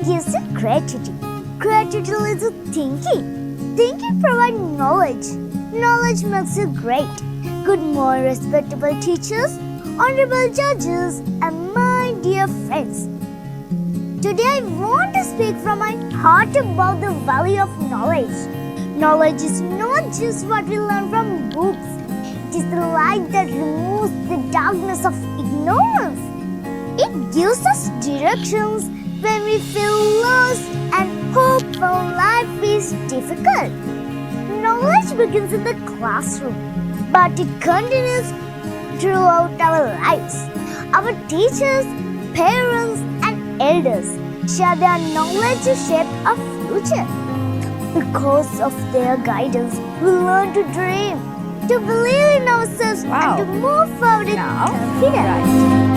gives you creativity. Creativity leads to thinking. Thinking provides knowledge. Knowledge makes you great. Good morning, respectable teachers, honorable judges, and my dear friends. Today I want to speak from my heart about the value of knowledge. Knowledge is not just what we learn from books. It is the light that removes the darkness of ignorance. It gives us directions when we feel lost and hope when life is difficult. Knowledge begins in the classroom, but it continues throughout our lives. Our teachers, parents, and elders share their knowledge to shape our future. Because of their guidance, we learn to dream, to believe in ourselves, and to move forward with confidence.